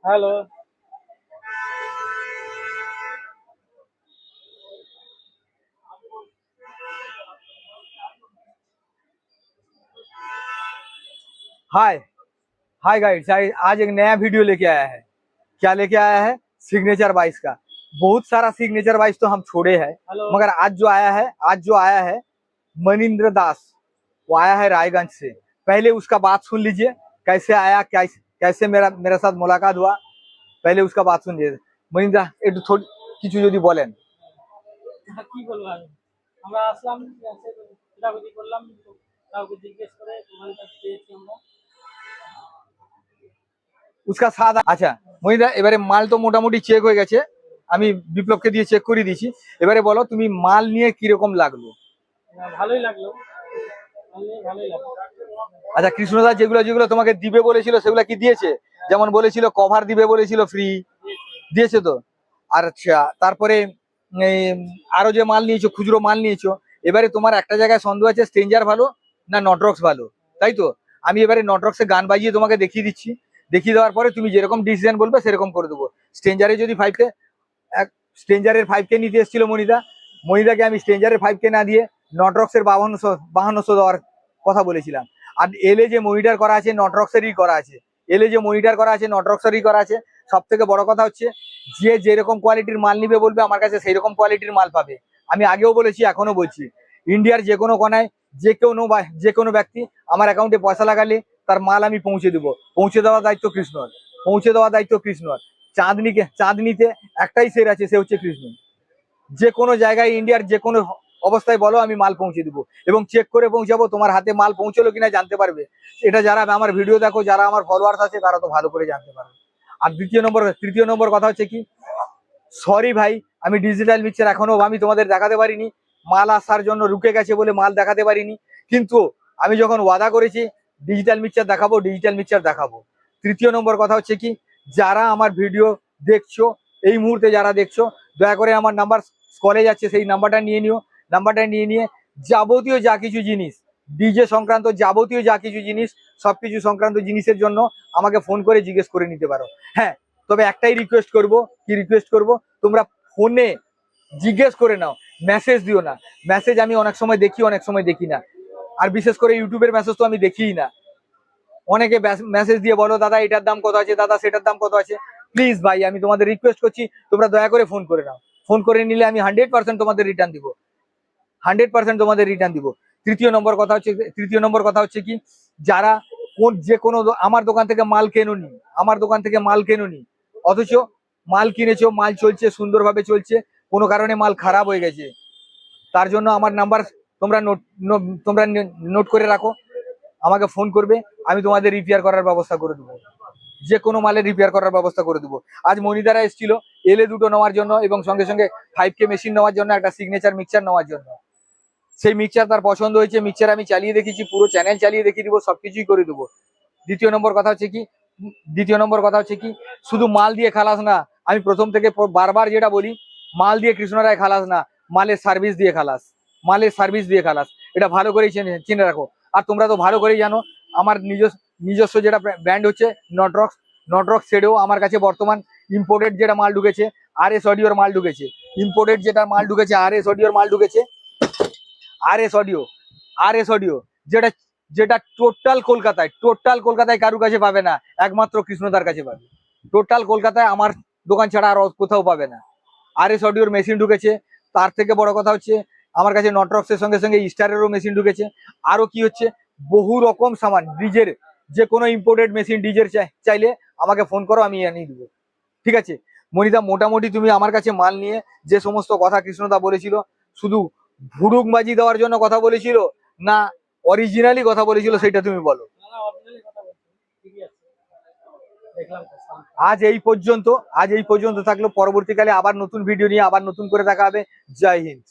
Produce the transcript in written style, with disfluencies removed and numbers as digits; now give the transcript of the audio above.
Hello. हाय हाय guides, आज एक नया वीडियो लेके आया है। क्या लेके आया है? सिग्नेचर बाइक्स का। बहुत सारा सिग्नेचर बाइक्स तो हम छोड़े हैं, हेलो। मगर आज जो आया है मनिंद्र दास। वो आया है रायगंज से। पहले उसका बात सुन लीजिए, कैसे आया, कैसे मेरा मेरे साथ मुलाकात हुआ। पहले उसका बात सुन लीजिए। मनिंद्र, একটু কিছু যদি বলেন। কি বলবো আমি? আমরা আসলাম এসে খোঁজাখুঁজি করলাম, তো কাউকে জিজ্ঞেস করে তোমার কাছে পেয়েছি আমরা। उसका साथ আচ্ছা মনিদা, এবারে মাল তো মোটামুটি চেক হয়ে গেছে। আমি বিপ্লবকে দিয়ে চেক করে দিয়েছি। এবারে বলো তুমি মাল নিয়ে কিরকম লাগলো? ভালোই লাগলো, ভালোই লাগলো। আচ্ছা, কৃষ্ণদা যেগুলো যেগুলো তোমাকে দিবে বলেছিল সেগুলো কি দিয়েছে? যেমন বলেছিল কভার দিবে বলেছিল, ফ্রি দিয়েছে তো? আর আচ্ছা, তারপরে এই আরো যে মাল নিয়েছো, খুচরো মাল নিয়েছো, এবারে তোমার একটা জায়গায় সন্দেহ আছে, স্ট্রেঞ্জার ভালো না নটরক্স ভালো, তাই তো? আমি এবারে নটরক্সে গান বাজিয়ে তোমাকে দেখিয়ে দিচ্ছি। দেখিয়ে দেওয়ার পরে তুমি যেরকম ডিসিশন বলবে সেরকম করে দেবো। স্ট্রেঞ্জারে যদি স্ট্রেঞ্জারের 5K নিতে এসেছিল মনিদা। মনিদাকে আমি স্ট্রেঞ্জারের 5K না দিয়ে নটরক্সের 5200 দেওয়ার কথা বলেছিলাম। আর এলে যে মনিটর করা আছে নটরক্সেরই করা আছে। এলে যে মনিটর করা আছে নটরক্সেরই করা আছে। সব থেকে বড় কথা হচ্ছে, যে যেরকম কোয়ালিটির মাল নিবে বলবে আমার কাছে সেই রকম কোয়ালিটির মাল পাবে। আমি আগেও বলেছি, এখনো বলছি, ইন্ডিয়ার যে কোনো কোনায় যে কোনো ব্যক্তি আমার অ্যাকাউন্টে পয়সা লাগালে তার মাল আমি পৌঁছে দেবো। পৌঁছে দেওয়ার দায়িত্ব কৃষ্ণর। পৌঁছে দেওয়ার দায়িত্ব কৃষ্ণর। চাঁদনিতে একটাই সের আছে, সে হচ্ছে কৃষ্ণ। যে কোনো জায়গায় ইন্ডিয়ার যে কোনো অবস্থায় বলো, আমি মাল পৌঁছে দিব এবং চেক করে পৌঁছাবো। তোমার হাতে মাল পৌঁছলো কিনা জানতে পারবে। এটা যারা আমার ভিডিও দেখো, যারা আমার ফলোয়ার্স আছে, তারা তো ভালো করে জানতে পারবে। আর তৃতীয় নম্বর কথা হচ্ছে কি, সরি ভাই, আমি ডিজিটাল মিক্সচার এখনো আমি তোমাদের দেখাতে পারিনি। মাল আসার জন্য রুকে গেছে বলে মাল দেখাতে পারিনি। কিন্তু আমি যখন ওয়াদা করেছি ডিজিটাল মিক্সচার দেখাবো। তৃতীয় নম্বর কথা হচ্ছে কি, যারা আমার ভিডিও দেখছো, এই মুহূর্তে যারা দেখছো, দয়া করে আমার নাম্বার স্কলে যাচ্ছে, সেই নাম্বারটা নিয়ে নিও। নাম্বারটা নিয়ে যাবতীয় যা কিছু জিনিস, ডিজে সংক্রান্ত যাবতীয় যা কিছু জিনিস, সবকিছু সংক্রান্ত জিনিসের জন্য আমাকে ফোন করে জিজ্ঞেস করে নিতে পারো। হ্যাঁ, তবে একটাই রিকোয়েস্ট করব, তোমরা ফোনে জিজ্ঞেস করে নাও, মেসেজ দিও না। মেসেজ আমি অনেক সময় দেখি, অনেক সময় দেখি না। আর বিশেষ করে ইউটিউবের মেসেজ তো আমি দেখিই না। অনেকে মেসেজ দিয়ে বলো, দাদা এটার দাম কত আছে, দাদা সেটার দাম কত আছে। প্লিজ ভাই, আমি তোমাদের রিকোয়েস্ট করছি, তোমরা দয়া করে ফোন করে নাও। ফোন করে নিলে আমি 100% তোমাদের রিটার্ন দিব। 100% তোমাদের রিটার্ন দিব। তৃতীয় নম্বর কথা হচ্ছে কি, যারা যে কোনো আমার দোকান থেকে মাল কেনুনি, অথচ মাল কিনেছো, মাল চলছে, সুন্দরভাবে চলছে, কোনো কারণে মাল খারাপ হয়ে গেছে, তার জন্য আমার নাম্বার তোমরা নোট করে রাখো। আমাকে ফোন করবে, আমি তোমাদের রিপেয়ার করার ব্যবস্থা করে দেবো। যে কোনো মালের রিপেয়ার করার ব্যবস্থা করে দেবো। আজ মনিদারা এসেছিল এলে দুটো নেওয়ার জন্য এবং সঙ্গে সঙ্গে 5K মেশিন নেওয়ার জন্য, একটা সিগনেচার মিক্সচার নেওয়ার জন্য। সেই মিক্সচার তার পছন্দ হয়েছে, মিক্সচার আমি চালিয়ে দেখেছি, পুরো চ্যানেল চালিয়ে দেখিয়ে দিব, সবকিছুই করে দেবো। দ্বিতীয় নম্বর কথা হচ্ছে কি, শুধু মাল দিয়ে খালাস না। আমি প্রথম থেকে বারবার যেটা বলি, মাল দিয়ে কৃষ্ণরায় খালাস না, মালের সার্ভিস দিয়ে খালাস। এটা ভালো করেই চিনে রাখো। আর তোমরা তো ভালো করেই জানো, আমার নিজস্ব যেটা ব্র্যান্ড হচ্ছে নটরক্স ছেড়েও আমার কাছে বর্তমান ইম্পোর্টেড যেটা মাল ঢুকেছে, RS অডিওর মাল ঢুকেছে। ইম্পোর্টেড যেটা মাল ঢুকেছে, RS অডিওর মাল ঢুকেছে। RS অডিও যেটা যেটা টোটাল কলকাতায় কারু কাছে পাবে না, একমাত্র কৃষ্ণদার কাছে পাবে। টোটাল কলকাতায় আমার দোকান ছাড়া আর কোথাও পাবে না। RS অডিওর মেশিন ঢুকেছে। তার থেকে বড় কথা হচ্ছে, আমার কাছে নটরক্সের সঙ্গে সঙ্গে স্টারেরও মেশিন ঢুকেছে। আরো কি হচ্ছে, বহু রকম সামান, ডিজের যে কোনো ইম্পোর্টেড মেশিন, ডিজের চাইলে আমাকে ফোন করো, আমি আনিয়ে দেবো। ঠিক আছে মনিদা, মোটামুটি তুমি আমার কাছে মাল নিয়ে যে সমস্ত কথা কৃষ্ণদা বলেছিল, শুধু ভুরুকবাজি দেওয়ার জন্য কথা বলেছিল না অরিজিনালি কথা বলেছিল, সেটা তুমি বলো। আজ এই পর্যন্ত থাকলো। পরবর্তীকালে আবার নতুন ভিডিও নিয়ে আবার নতুন করে দেখা হবে। জয় হিন্দ।